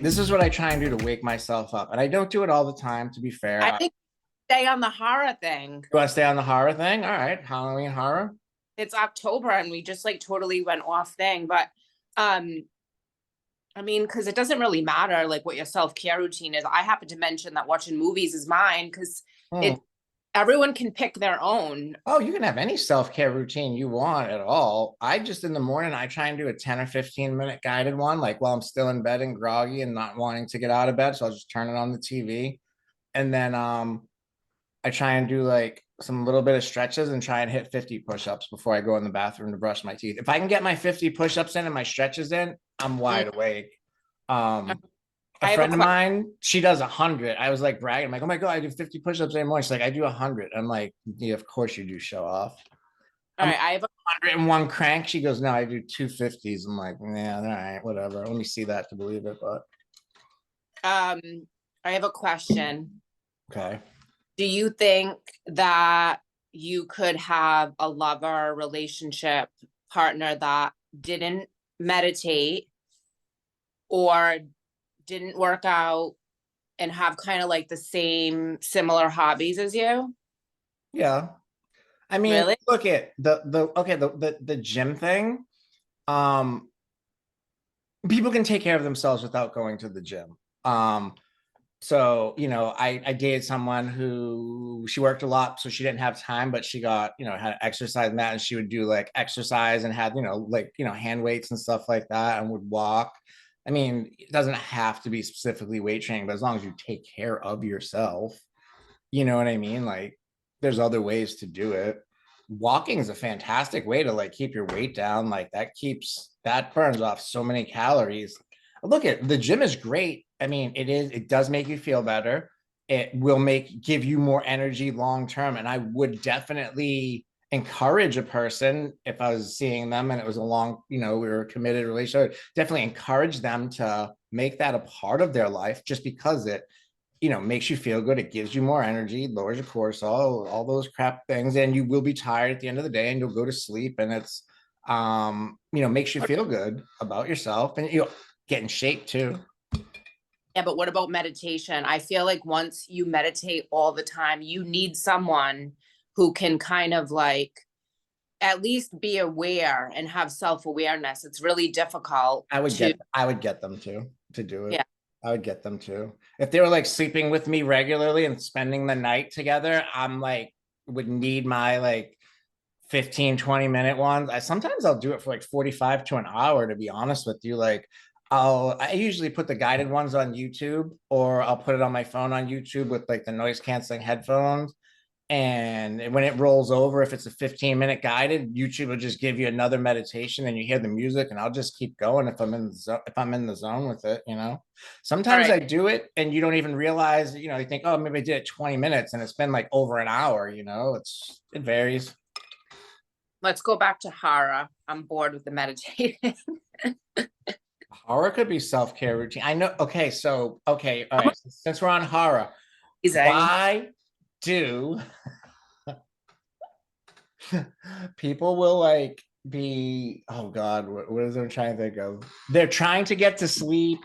this is what I try and do to wake myself up. And I don't do it all the time, to be fair. I think stay on the horror thing. You want to stay on the horror thing? All right, Halloween horror. It's October and we just like totally went off thing. But um, I mean, because it doesn't really matter like what your self-care routine is. I happen to mention that watching movies is mine because Hmm. it everyone can pick their own. Oh, you can have any self-care routine you want at all. I just in the morning, I try and do a 10 or 15 minute guided one, like while I'm still in bed and groggy and not wanting to get out of bed. So I'll just turn it on the TV. And then I try and do like some little bit of stretches and try and hit 50 push-ups before I go in the bathroom to brush my teeth. If I can get my 50 push-ups in and my stretches in, I'm Mm. wide awake. Um, a I have a friend of question. mine, she does 100. I was like bragging, I'm like, oh my God, I do 50 push-ups every morning. She's like, I do 100. I'm like, yeah, of course you do, show off. All I'm right, I have 101 crank. She goes, no, I do 250s. I'm like, yeah, all right, whatever. Let me see that to believe it. But um I have a question. okay. Do you think that you could have a lover relationship partner that didn't meditate or didn't work out and have kind of like the same similar hobbies as you? Yeah. I mean, Really? look at the gym thing. Um, People can take care of themselves without going to the gym. So I dated someone who she worked a lot, so she didn't have time, but she got had an exercise mat, and she would do like exercise and had like hand weights and stuff like that, and would walk. I mean, it doesn't have to be specifically weight training, but as long as you take care of yourself, you know what I mean? Like, there's other ways to do it. Walking is a fantastic way to like keep your weight down. Like that burns off so many calories. Look at the gym is great. I mean, it does make you feel better. It will give you more energy long term. And I would definitely encourage a person if I was seeing them and it was a long, we were a committed relationship, definitely encourage them to make that a part of their life just because it makes you feel good. It gives you more energy, lowers your cortisol, all those crap things, and you will be tired at the end of the day, and you'll go to sleep, and it's makes you feel good about yourself, and get in shape too. Yeah, but what about meditation? I feel like once you meditate all the time, you need someone who can kind of like at least be aware and have self-awareness. It's really difficult to, I would get them to do it. yeah. I would get them to. If they were like sleeping with me regularly and spending the night together, I'm like would need my like 15-20 minute ones. I'll do it for like 45 to an hour, to be honest with you. Like I usually put the guided ones on YouTube, or I'll put it on my phone on YouTube with like the noise canceling headphones. And when it rolls over, if it's a 15-minute guided, YouTube will just give you another meditation, and you hear the music, and I'll just keep going if I'm in the zone with it. All Sometimes right, I do it and you don't even realize, you think, oh, maybe I did it 20 minutes and it's been like over an hour. It varies. let's go back to horror. I'm bored with the meditating. Horror could be self-care routine. I know. Okay, so okay, all right. Since we're on horror, Amazing. why do people will like be, oh God, what is I'm trying to think of? They're trying to get to sleep.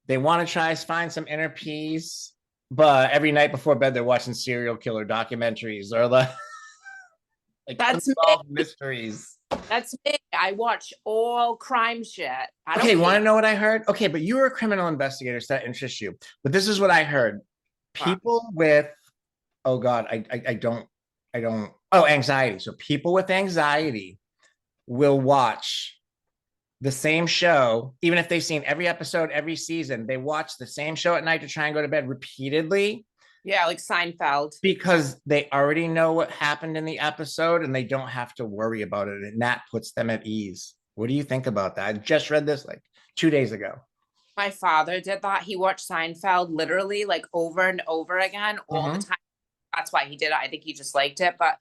They want to try to find some inner peace, but every night before bed they're watching serial killer documentaries or like That's me. unsolved mysteries. That's me. I watch all crime shit. I Okay, don't want hate to know what I heard? Okay, but you were a criminal investigator, so that interests you. But this is what I heard. crimes. People with, oh God, I don't, oh, anxiety. So people with anxiety will watch the same show, even if they've seen every episode, every season, they watch the same show at night to try and go to bed repeatedly Yeah, like Seinfeld. because they already know what happened in the episode and they don't have to worry about it. And that puts them at ease. What do you think about that? I just read this like 2 days ago. My father did that. He watched Seinfeld literally like over and over again all the Mm-hmm. time. That's why he did it. I think he just liked it. But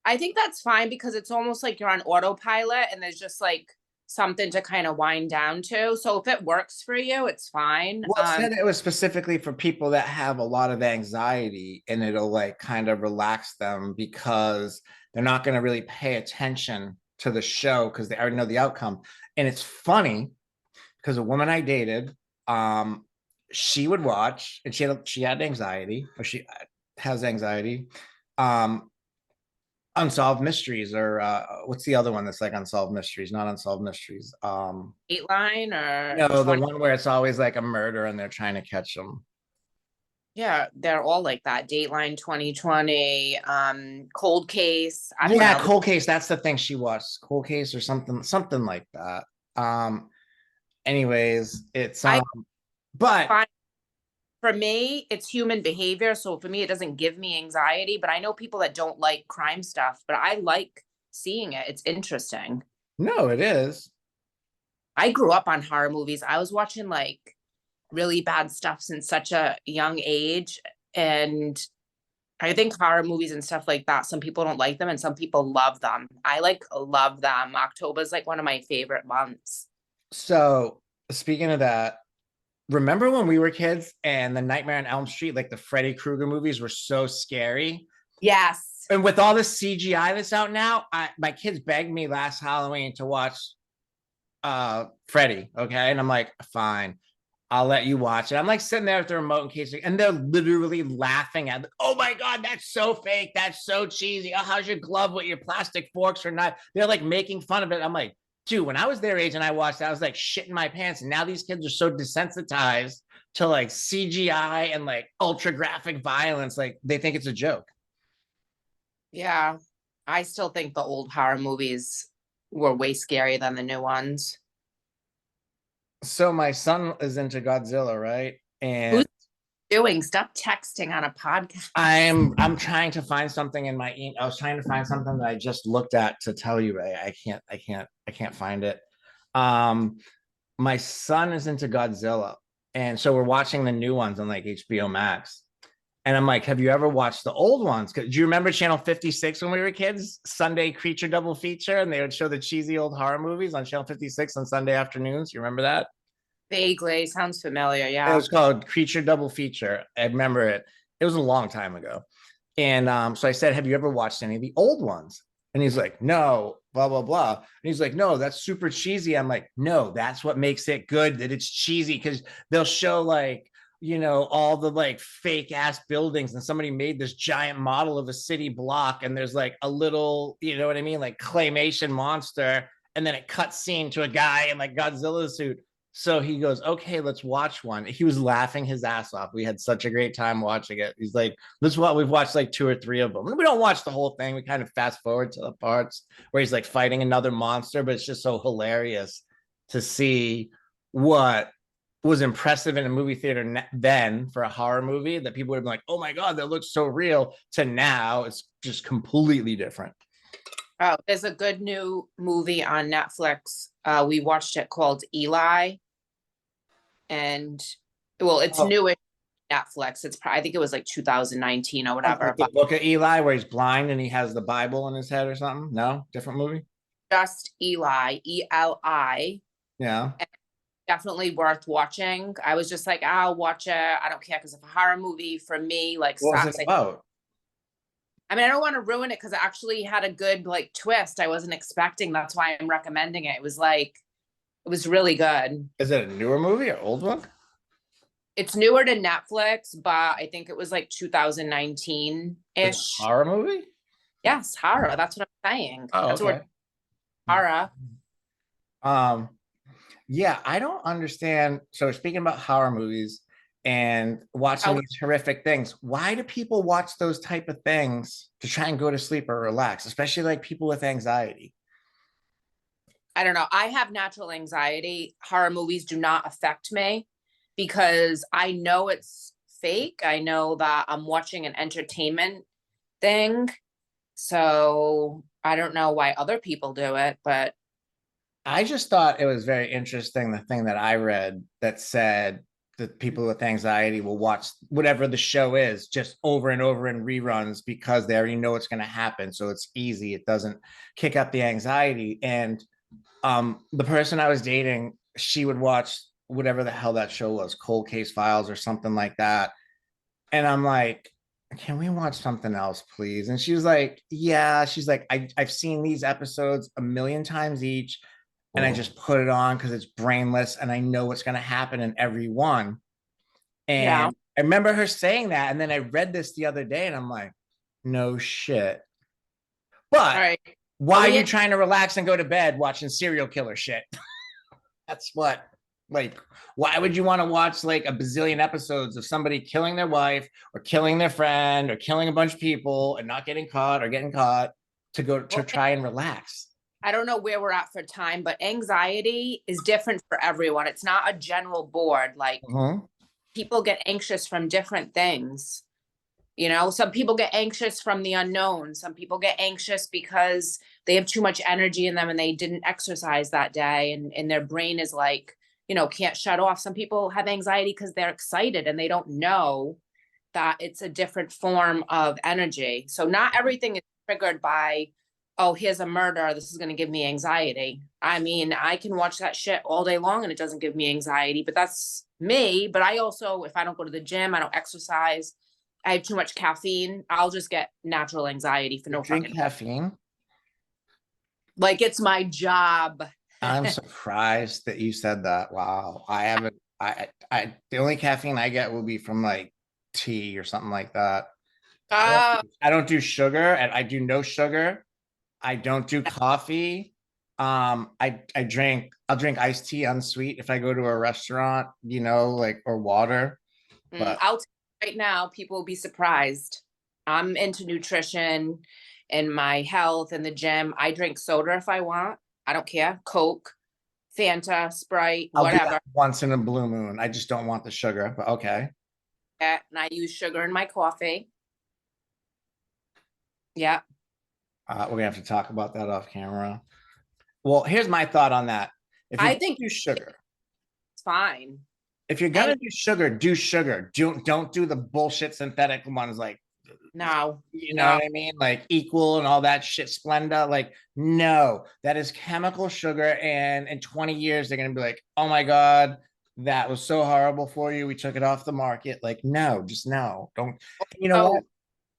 I think that's fine because it's almost like you're on autopilot and there's just like something to kind of wind down to. So if it works for you, it's fine. Well, it said it was specifically for people that have a lot of anxiety, and it'll like kind of relax them because they're not going to really pay attention to the show because they already know the outcome. And it's funny because a woman I dated, um, she would watch, and she had anxiety, or she has anxiety. Um, Unsolved Mysteries, or what's the other one that's like Unsolved Mysteries, not Unsolved Mysteries. Dateline or No, the 20. one where it's always like a murder and they're trying to catch them. Yeah, they're all like that. Dateline 2020, Cold Case. I don't Yeah, know. Cold Case. That's the thing she watched. Cold Case or something like that. Um, anyways, it's I but find for me, it's human behavior. So for me, it doesn't give me anxiety, but I know people that don't like crime stuff, but I like seeing it. It's interesting. no, it is. I grew up on horror movies. I was watching like really bad stuff since such a young age. And I think horror movies and stuff like that, some people don't like them and some people love them. I like love them. October's like one of my favorite months. So speaking of that, remember when we were kids and the Nightmare on Elm Street, like the Freddy Krueger movies were so scary? Yes. And with all the CGI that's out now, my kids begged me last Halloween to watch Freddy, okay? And I'm like, fine, I'll let you watch it. I'm like sitting there with the remote in case, and they're literally laughing at, oh my God, that's so fake. That's so cheesy. Oh, how's your glove with your plastic forks or not? They're like making fun of it. I'm like, dude, when I was their age and I watched that, I was like shitting my pants. And now these kids are so desensitized to like CGI and like ultra graphic violence. Like they think it's a joke. Yeah. I still think the old horror movies were way scarier than the new ones. So my son is into Godzilla, right? And Who's doing? Stop texting on a podcast. I'm trying to find something in my I was trying to find something that I just looked at to tell you. I can't find it. Um, my son is into Godzilla, and so we're watching the new ones on like HBO Max. And I'm like, have you ever watched the old ones? Do you remember Channel 56 when we were kids? Sunday Creature Double Feature, and they would show the cheesy old horror movies on Channel 56 on Sunday afternoons. You remember that? Vaguely sounds familiar. It Yeah. was called Creature Double Feature. I remember it. It was a long time ago. And so I said, have you ever watched any of the old ones? And he's like, no, blah, blah, blah. And he's like, no, that's super cheesy. I'm like, no, that's what makes it good, that it's cheesy, because they'll show like, all the like fake ass buildings, and somebody made this giant model of a city block, and there's like a little, you know what I mean? Like claymation monster. And then it cuts scene to a guy in like Godzilla suit. So he goes, okay, let's watch one. He was laughing his ass off. We had such a great time watching it. He's like, this is what we've watched like two or three of them. And we don't watch the whole thing. We kind of fast forward to the parts where he's like fighting another monster, but it's just so hilarious to see what was impressive in a movie theater then for a horror movie, that people would have been like, oh my God, that looks so real, to now it's just completely different. Oh, there's a good new movie on Netflix. We watched it called Eli, and well, it's Oh, new at Netflix. It's I think it was like 2019 or whatever, like the but book of Eli where he's blind and he has the Bible in his head or something? No, different movie. just Eli, Eli. Yeah. Definitely worth watching. I was just like, I'll watch it. I don't care because if a horror movie for me like What was it starts, like, about? I mean, I don't want to ruin it because it actually had a good like twist. I wasn't expecting. That's why I'm recommending it. It was like it was really good. Is it a newer movie or old one? It's newer to Netflix, but I think it was like 2019 Is it a ish. horror movie? Yes, horror. That's what I'm saying. Oh, That's what okay. horror. Um, yeah, I don't understand. So speaking about horror movies and watching Oh, these horrific things, why do people watch those type of things to try and go to sleep or relax, especially like people with anxiety? I don't know. I have natural anxiety. Horror movies do not affect me because I know it's fake. I know that I'm watching an entertainment thing. So I don't know why other people do it, but I just thought it was very interesting, the thing that I read that said that people with anxiety will watch whatever the show is just over and over in reruns because they already know what's going to happen. So it's easy. It doesn't kick up the anxiety. And the person I was dating, she would watch whatever the hell that show was, Cold Case Files or something like that. And I'm like, can we watch something else, please? And she was like, yeah. She's like, I've seen these episodes a million times each, and I just put it on because it's brainless and I know what's going to happen in every one. Yeah. And I remember her saying that. And then I read this the other day and I'm like, no shit. All But right. why Are are we you in? trying to relax and go to bed watching serial killer shit? That's what, like, why would you want to watch like a bazillion episodes of somebody killing their wife or killing their friend or killing a bunch of people and not getting caught or getting caught to go to Well, try and relax? I don't know where we're at for time, but anxiety is different for everyone. It's not a general board. Like Mhm. people get anxious from different things. You know, some people get anxious from the unknown. Some people get anxious because they have too much energy in them and they didn't exercise that day and their brain is like, can't shut off. Some people have anxiety because they're excited and they don't know that it's a different form of energy. So not everything is triggered by, oh, here's a murder. This is going to give me anxiety. I mean, I can watch that shit all day long and it doesn't give me anxiety, but that's me. But I also, if I don't go to the gym, I don't exercise, I have too much caffeine, I'll just get natural anxiety for You no drink fucking, caffeine? like it's my job. I'm surprised that you said that. Wow. I haven't, the only caffeine I get will be from like tea or something like that. Uh, I don't do sugar and I do no sugar. I don't do coffee. I'll drink iced tea unsweet if I go to a restaurant, like or water. But I'll tell you right now, people will be surprised. I'm into nutrition and my health and the gym. I drink soda if I want. I don't care. Coke, Fanta, Sprite, I'll do whatever. that once in a blue moon. I just don't want the sugar, but okay. And I use sugar in my coffee. Yeah. We're gonna have to talk about that off camera. Well, here's my thought on that. If you're I gonna think do sugar, it's fine. if you're And gonna do sugar, do sugar. Don't do the bullshit synthetic ones like no, you know no, what I mean? Like equal and all that shit, Splenda. Like, no, that is chemical sugar. And in 20 years, they're gonna be like, oh my God, that was so horrible for you. We took it off the market. Like, no, just no. Don't. You know what? oh,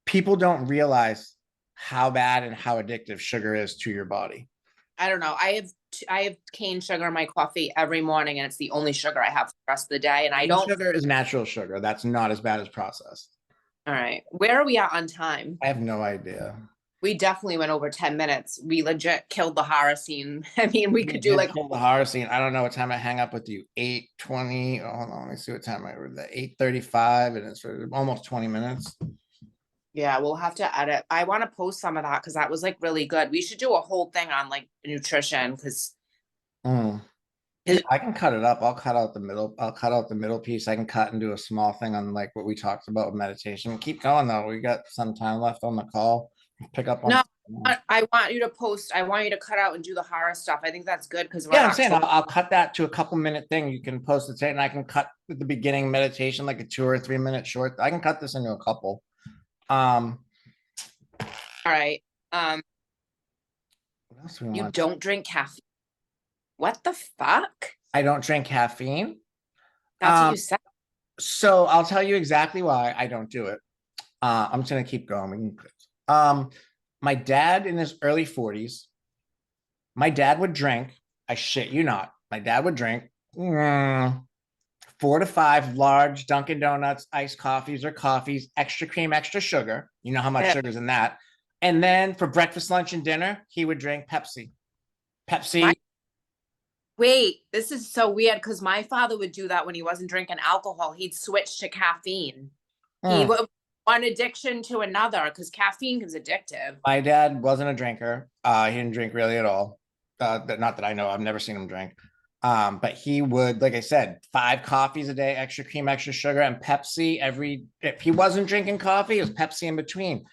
People don't realize how bad and how addictive sugar is to your body. I don't know. I have cane sugar in my coffee every morning, and it's the only sugar I have for the rest of the day. And I Cane don't. sugar is natural sugar. That's not as bad as processed. All right, where are we at on time? I have no idea. We definitely went over 10 minutes. We legit killed the horror scene. I mean, we We could do did like, kill the horror scene. I don't know what time I hang up with you. 8:20. Oh, hold on, let me see what time I read that. 8:35, and it's almost 20 minutes. yeah, we'll have to edit. I want to post some of that because that was like really good. We should do a whole thing on like nutrition because Mm. Yeah, I can cut it up. I'll cut out the middle. I'll cut out the middle piece. I can cut and do a small thing on like what we talked about with meditation. Keep going though. We got some time left on the call. Pick up on. no, I want you to post. I want you to cut out and do the horror stuff. I think that's good because we're Yeah, in I'm saying October. I'll cut that to a couple minute thing. You can post it, and I can cut at the beginning meditation like a 2 or 3 minute short. I can cut this into a couple. Um, All right. what else do we You want? don't drink caffeine. What the fuck? I don't drink caffeine. That's what Um, you said. so I'll tell you exactly why I don't do it. I'm just gonna keep going. My dad in his early 40s, my dad would drink. I shit you not. My dad would drink 4 to 5 large Dunkin' Donuts iced coffees or coffees, extra cream, extra sugar. You know how much Yeah. sugar's in that. And then for breakfast, lunch, and dinner, he would drink Pepsi. My Pepsi. Wait, this is so weird because my father would do that when he wasn't drinking alcohol. He'd switch to caffeine. He Mm. would one addiction to another because caffeine is addictive. My dad wasn't a drinker. He didn't drink really at all. Not that I know. I've never seen him drink. But he would, like I said, 5 coffees a day, extra cream, extra sugar, and Pepsi every. If he wasn't drinking coffee, it was Pepsi in between.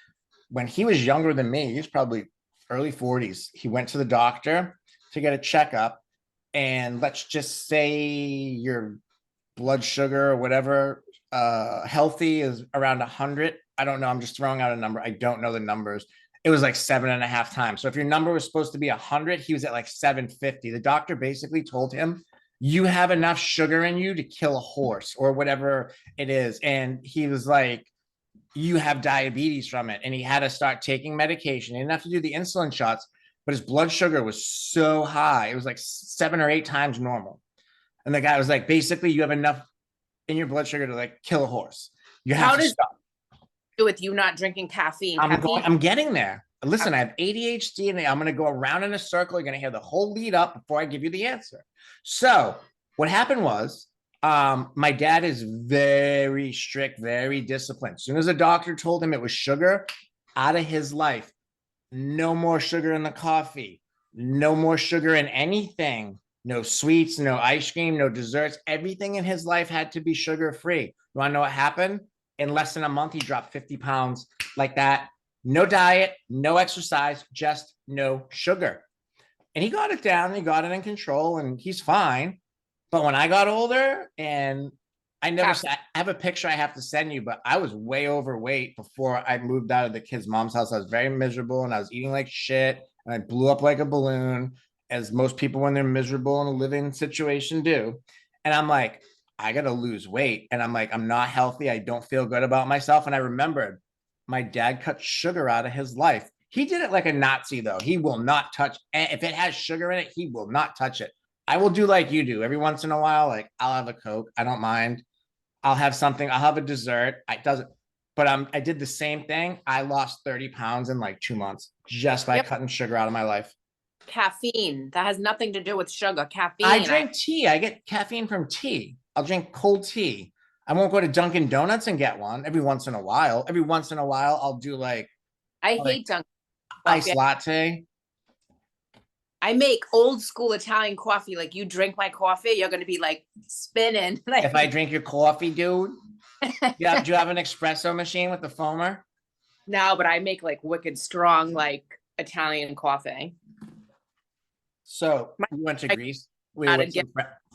When he was younger than me, he was probably early 40s. He went to the doctor to get a checkup, and let's just say your blood sugar or whatever healthy is around 100. I don't know. I'm just throwing out a number. I don't know the numbers. It was like 7.5 times. So if your number was supposed to be 100, he was at like 750. The doctor basically told him, you have enough sugar in you to kill a horse or whatever it is. And he was like, you have diabetes from it. And he had to start taking medication. He didn't have to do the insulin shots, but his blood sugar was so high. It was like 7 or 8 times normal. And the guy was like, basically, you have enough in your blood sugar to like kill a horse. You have How to does stop. it do with you not drinking caffeine? Caffeine. I'm getting there. Listen, I have ADHD and I'm going to go around in a circle. You're going to hear the whole lead up before I give you the answer. So what happened was, my dad is very strict, very disciplined. As soon as the doctor told him it was sugar, out of his life, no more sugar in the coffee, no more sugar in anything, no sweets, no ice cream, no desserts. Everything in his life had to be sugar free. You want to know what happened? In less than a month, he dropped 50 pounds like that. No diet, no exercise, just no sugar. And he got it down, he got it in control, and he's fine. But when I got older, and I have a picture I have to send you, but I was way overweight before I moved out of the kid's mom's house. I was very miserable and I was eating like shit and I blew up like a balloon, as most people when they're miserable in a living situation do. And I'm like, I got to lose weight. And I'm like, I'm not healthy. I don't feel good about myself. And I remembered my dad cut sugar out of his life. He did it like a Nazi, though. He will not touch, if it has sugar in it, he will not touch it. I will do like you do every once in a while. Like I'll have a Coke. I don't mind. I'll have something. I'll have a dessert. I doesn't, but I did the same thing. I lost 30 pounds in like 2 months just by Yep. cutting sugar out of my life. Caffeine. That has nothing to do with sugar. I Caffeine. drink tea. I get caffeine from tea. I'll drink cold tea. I won't go to Dunkin' Donuts and get one every once in a while. Every once in a while, I'll do I like hate Dunkin' iced coffee. latte. I make old school Italian coffee. Like you drink my coffee, you're gonna be like spinning. Like If I drink your coffee, dude, yeah, do you have an espresso machine with the foamer? no, but I make like wicked strong like Italian coffee. So we went to I Greece. We were gotta with get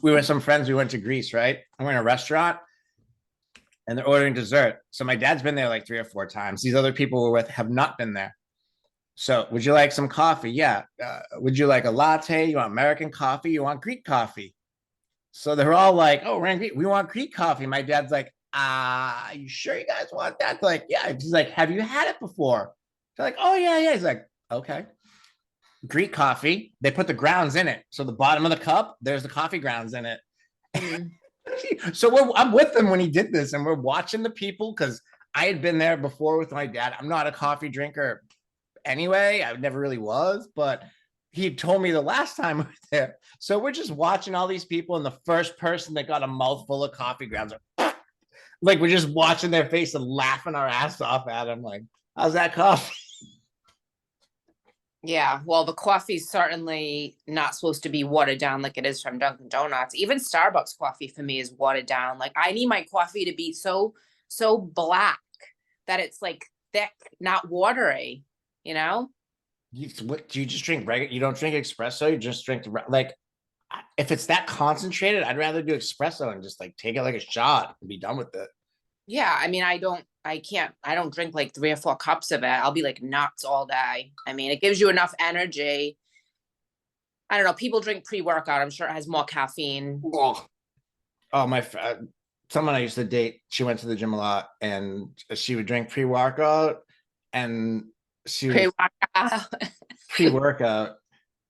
we were some friends. We went to Greece, right? And we're in a restaurant, and they're ordering dessert. So my dad's been there like 3 or 4 times. These other people we're with have not been there. So would you like some coffee? Yeah. Would you like a latte? You want American coffee? You want Greek coffee? So they're all like, "Oh, we're in Greek. We want Greek coffee." My dad's like, "Are you sure you guys want that?" They're like, yeah. He's like, "Have you had it before?" They're like, "Oh yeah, yeah." He's like, "Okay." Greek coffee. They put the grounds in it. So the bottom of the cup, there's the coffee grounds in it. mm, So I'm with him when he did this, and we're watching the people because I had been there before with my dad. I'm not a coffee drinker anyway. I never really was, but he told me the last time we were there. So we're just watching all these people, and the first person that got a mouthful of coffee grounds, like we're just watching their face and laughing our ass off at him. Like, how's that coffee? yeah, well, the coffee's certainly not supposed to be watered down like it is from Dunkin' Donuts. Even Starbucks coffee for me is watered down. Like I need my coffee to be so black that it's like thick, not watery, you know? What do you just drink regular? You don't drink espresso. You just drink like if it's that concentrated, I'd rather do espresso and just like take it like a shot and be done with it. Yeah, I mean, I don't drink like 3 or 4 cups of it. I'll be like nuts all day. I mean, it gives you enough energy. I don't know. People drink pre-workout. I'm sure it has more caffeine. Oh, oh my! Someone I used to date, she went to the gym a lot, and she would drink pre-workout, and she was Pre-workout. pre-workout,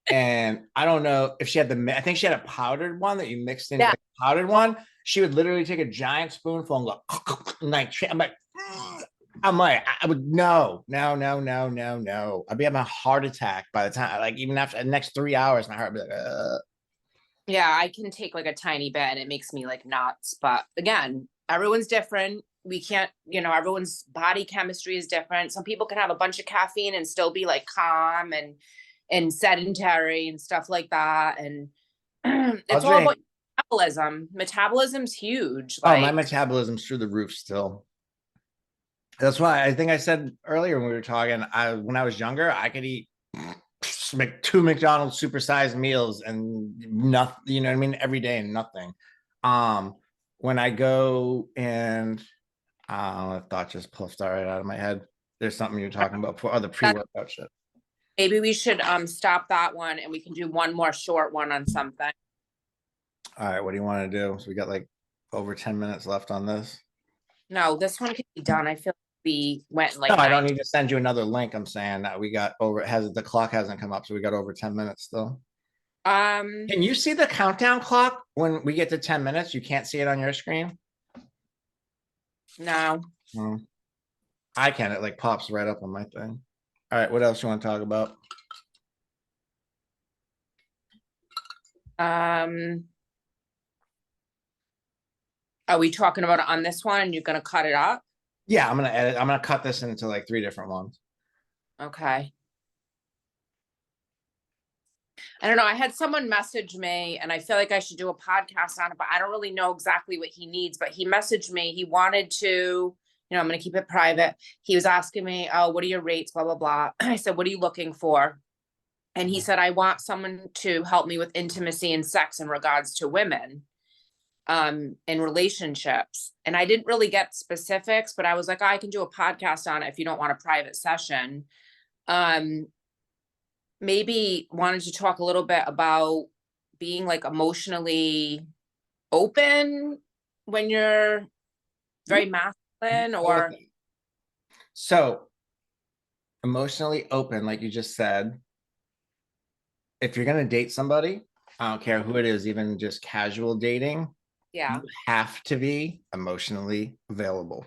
and I don't know if she had I think she had a powdered one that you mixed in, Yeah. like a powdered one. She would literally take a giant spoonful and go, like, I'm like, I would no, no, no, no, no, no. I'd be having a heart attack by the time, like, even after the next 3 hours, my heart would be like, Yeah, I can take like a tiny bit and it makes me like nuts. But again, everyone's different. We can't, everyone's body chemistry is different. Some people can have a bunch of caffeine and still be like calm and sedentary and stuff like that. And I'll it's all drink. about metabolism. Metabolism's huge. Oh, my Like, metabolism's through the roof still. That's why I think I said earlier when we were talking, when I was younger, I could eat two McDonald's supersized meals and nothing, you know what I mean, every day and nothing. When I go and a thought just puffed right out of my head. There's something you're talking about for other pre-workout shit. maybe we should stop that one and we can do one more short one on something. All right, what do you want to do? So we got like over 10 minutes left on this. No, this one can be done. I feel like we went like No, I don't need to send you another link. I'm saying that we got over the clock hasn't come up, so we got over 10 minutes still. Can you see the countdown clock when we get to 10 minutes? You can't see it on your screen? No. Hmm. I can. It like pops right up on my thing. All right, what else you want to talk about? Um, are we talking about it on this one and you're gonna cut it up? Yeah, I'm gonna edit. I'm gonna cut this into like 3 different ones. Okay. I don't know. I had someone message me and I feel like I should do a podcast on it, but I don't really know exactly what he needs. But he messaged me. He wanted to, I'm going to keep it private. He was asking me, oh, what are your rates? Blah, blah, blah. I said, what are you looking for? And he said, I want someone to help me with intimacy and sex in regards to women in relationships. And I didn't really get specifics, but I was like, oh, I can do a podcast on it if you don't want a private session. Um, Maybe wanted to talk a little bit about being like emotionally open when you're Yeah, very masculine go with or it. So emotionally open, like you just said, if you're gonna date somebody, I don't care who it is, even just casual dating, you yeah. have to be emotionally available.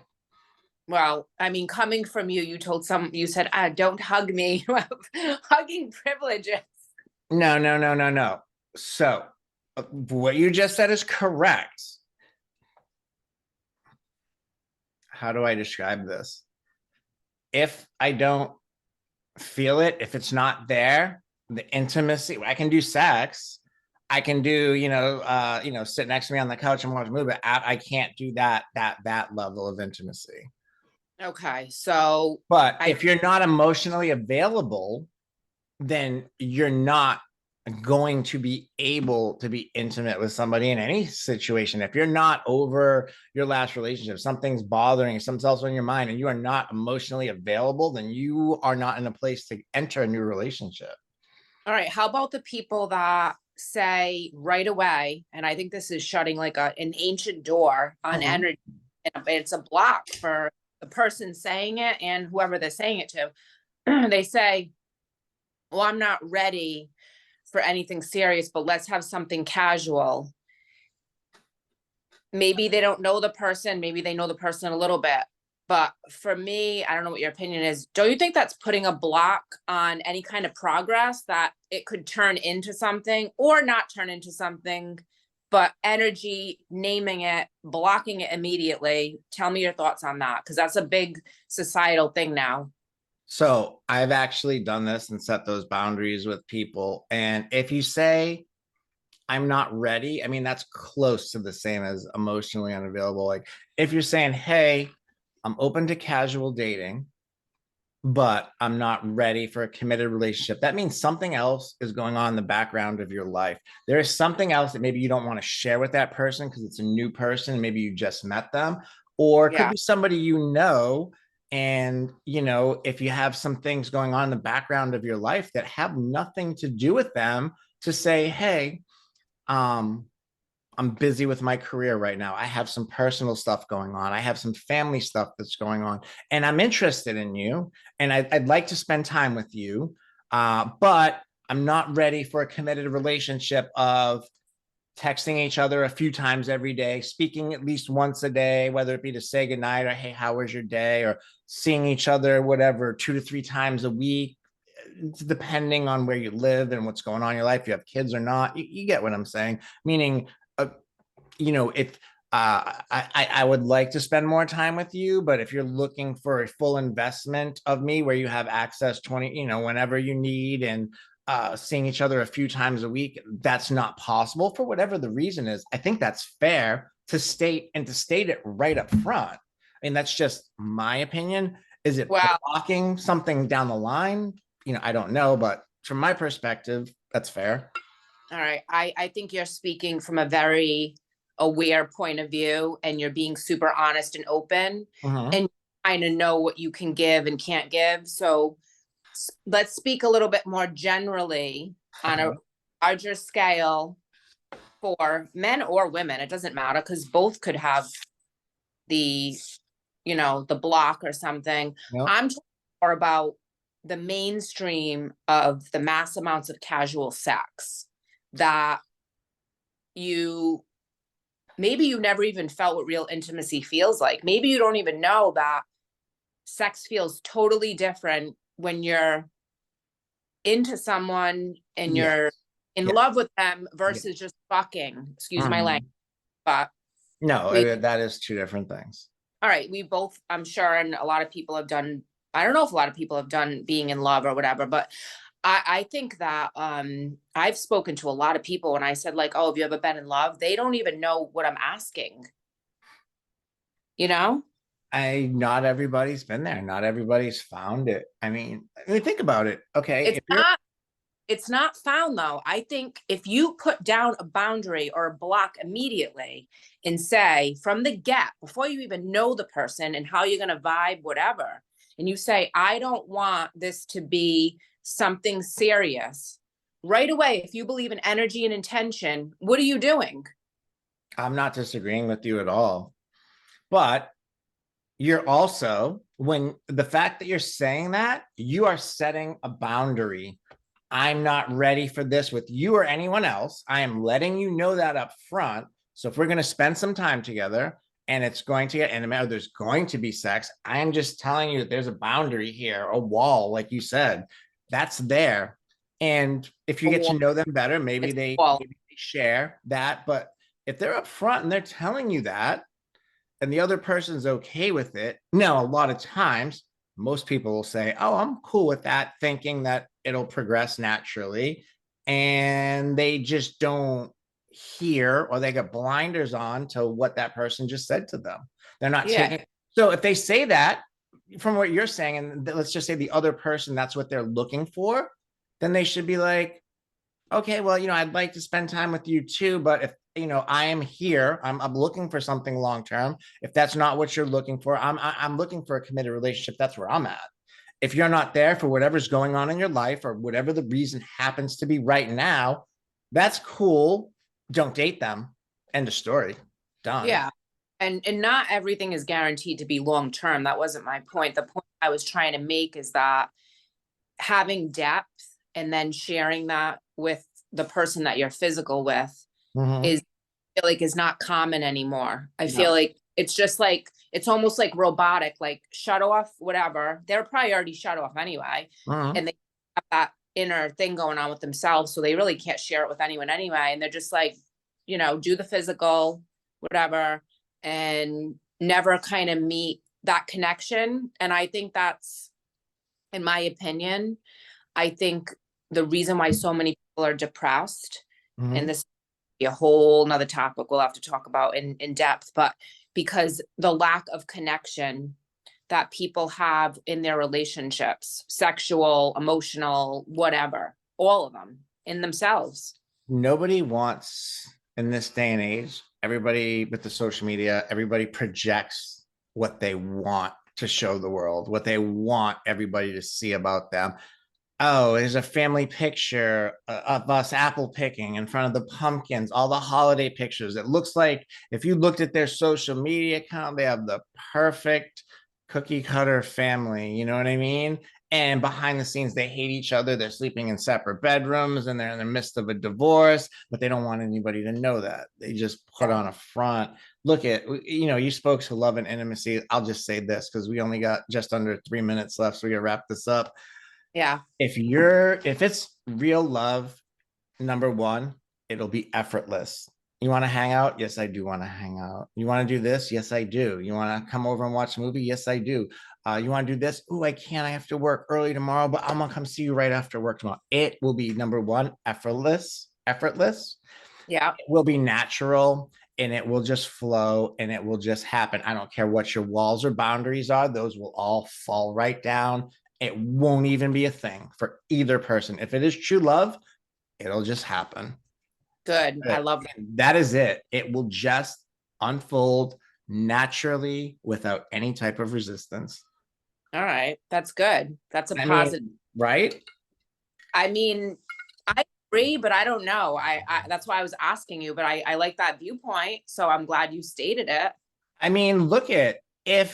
Well, I mean, coming from you, you said, don't hug me. Hugging privileges. No, no, no, no, no. So what you just said is correct. How do I describe this? If I don't feel it, if it's not there, the intimacy, I can do sex. I can do, sit next to me on the couch and watch a movie, but I can't do that level of intimacy. Okay. So But I, if you're not emotionally available, then you're not going to be able to be intimate with somebody in any situation. If you're not over your last relationship, something's bothering you, something's else on your mind, and you are not emotionally available, then you are not in a place to enter a new relationship. all right. How about the people that say right away, and I think this is shutting like an ancient door on Mhm. energy. It's a block for the person saying it and whoever they're saying it to. They say, well, I'm not ready for anything serious, but let's have something casual. Maybe they don't know the person, maybe they know the person a little bit. But for me, I don't know what your opinion is. Don't you think that's putting a block on any kind of progress that it could turn into something or not turn into something, but energy, naming it, blocking it immediately? Tell me your thoughts on that, because that's a big societal thing now. So I've actually done this and set those boundaries with people. And if you say, I'm not ready, I mean, that's close to the same as emotionally unavailable. Like if you're saying, hey, I'm open to casual dating, but I'm not ready for a committed relationship. That means something else is going on in the background of your life. There is something else that maybe you don't want to share with that person because it's a new person. Maybe you just met them, or it could Yeah. be somebody you know. And, if you have some things going on in the background of your life that have nothing to do with them, to say, hey, um, I'm busy with my career right now. I have some personal stuff going on. I have some family stuff that's going on, and I'm interested in you, and I'd like to spend time with you, but I'm not ready for a committed relationship of texting each other a few times every day, speaking at least once a day, whether it be to say goodnight or hey, how was your day, or seeing each other, whatever, 2 to 3 times a week, depending on where you live and what's going on in your life, if you have kids or not. You get what I'm saying? Meaning, if I would like to spend more time with you, but if you're looking for a full investment of me where you have access 20, whenever you need, and seeing each other a few times a week, that's not possible for whatever the reason is. I think that's fair to state, and to state it right up front. I mean, that's just my opinion. Is it Well, blocking something down the line? I don't know, but from my perspective, that's fair. all right. I think you're speaking from a very aware point of view and you're being super honest and open Mhm. and kind of know what you can give and can't give. So let's speak a little bit more generally on a Okay. larger scale for men or women. It doesn't matter because both could have the, the block or something. Yep. I'm talking more about the mainstream of the mass amounts of casual sex that you maybe you never even felt what real intimacy feels like. Maybe you don't even know that sex feels totally different when you're into someone and Yeah. you're in Yeah. love with them Yeah. versus just fucking, excuse my language. Mhm. But No, we, that is two different things. all right, we both, I'm sure, and a lot of people have done, I don't know if a lot of people have done being in love or whatever, but I think that I've spoken to a lot of people when I said, like, oh, have you ever been in love? They don't even know what I'm asking, you know? Not everybody's been there. Not everybody's found it. I mean, think about it. Okay, It's if you're not It's not found though. I think if you put down a boundary or a block immediately and say from the get, before you even know the person and how you're going to vibe, whatever, and you say, I don't want this to be something serious, right away, if you believe in energy and intention, what are you doing? I'm not disagreeing with you at all, but you're also, when the fact that you're saying that, you are setting a boundary. I'm not ready for this with you or anyone else. I am letting you know that up front. So if we're going to spend some time together and it's going to get intimate, or there's going to be sex, I am just telling you that there's a boundary here, a wall, like you said, that's there. And if you A get to wall. know them better, It's a wall. maybe they share that. But if they're upfront and they're telling you that, and the other person's okay with it. Now, a lot of times, most people will say, oh, I'm cool with that, thinking that it'll progress naturally. And they just don't hear, or they got blinders on to what that person just said to them. They're not Yeah. taking. So if they say that, from what you're saying, and let's just say the other person, that's what they're looking for, then they should be like, okay, well, I'd like to spend time with you too, but if I am here, I'm looking for something long term. If that's not what you're looking for, I'm looking for a committed relationship. That's where I'm at. If you're not there for whatever's going on in your life or whatever the reason happens to be right now, that's cool. Don't date them. End of story. Done. Yeah. And not everything is guaranteed to be long term. That wasn't my point. The point I was trying to make is that having depth and then sharing that with the person that you're physical with Mhm. is, I feel like, is not common anymore. I feel No. like it's just like it's almost like robotic, like shut off, whatever. They're probably already shut off anyway. Mhm. And they have that inner thing going on with themselves. So they really can't share it with anyone anyway. And they're just like, do the physical, whatever, and never kind of meet that connection. And I think that's, in my opinion, I think the reason why so many people are depressed, and Mhm. this be a whole nother topic we'll have to talk about in depth, but because the lack of connection that people have in their relationships, sexual, emotional, whatever, all of them in themselves. Nobody wants, in this day and age, everybody with the social media, everybody projects what they want to show the world, what they want everybody to see about them. Oh, there's a family picture of us apple picking in front of the pumpkins, all the holiday pictures. It looks like if you looked at their social media account, they have the perfect cookie cutter family. You know what I mean? And behind the scenes, they hate each other. They're sleeping in separate bedrooms and they're in the midst of a divorce, but they don't want anybody to know that. They just put on a front. Look at, you spoke to love and intimacy. I'll just say this because we only got just under 3 minutes left. So we got to wrap this up. Yeah. If it's real love, number one, it'll be effortless. You want to hang out? Yes, I do want to hang out. You want to do this? Yes, I do. You want to come over and watch a movie? Yes, I do. You want to do this? Oh, I can't. I have to work early tomorrow, but I'm gonna come see you right after work tomorrow. It will be number one, effortless. Yeah. It will be natural and it will just flow and it will just happen. I don't care what your walls or boundaries are, those will all fall right down. It won't even be a thing for either person. If it is true love, it'll just happen. Good. I love that. And that is it. It will just unfold naturally without any type of resistance. All right. That's good. That's a I mean, positive. right? I mean, I agree, but I don't know. I that's why I was asking you, but I like that viewpoint. So I'm glad you stated it. I mean, look at I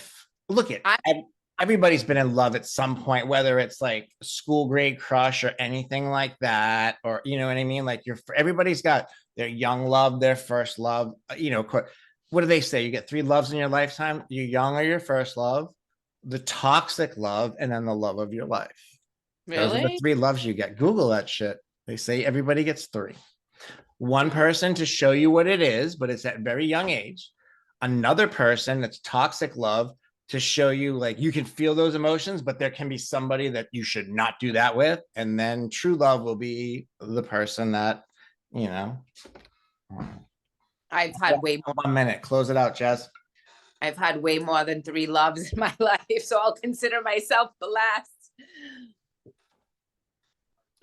everybody's been in love at some point, whether it's like school grade crush or anything like that, or you know what I mean? Like everybody's got their young love, their first love. What do they say? You get 3 loves in your lifetime. You're young or your first love, the toxic love, and then the love of your life. Those are the Really? 3 loves you get. Google that shit. They say everybody gets 3. One person to show you what it is, but it's at very young age. Another person that's toxic love to show you like you can feel those emotions, but there can be somebody that you should not do that with. And then true love will be the person that, you know. I've had way more. 1 minute. Close it out, Jess. I've had way more than 3 loves in my life, so I'll consider myself blessed.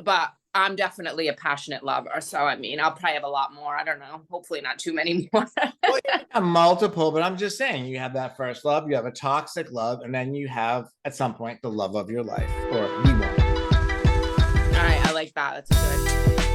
But I'm definitely a passionate lover, so I mean, I'll probably have a lot more. I don't know. Hopefully, not too many more. Well, you have multiple, but I'm just saying you have that first love, you have a toxic love, and then you have at some point the love of your life, or the one. All right, I like that. That's good.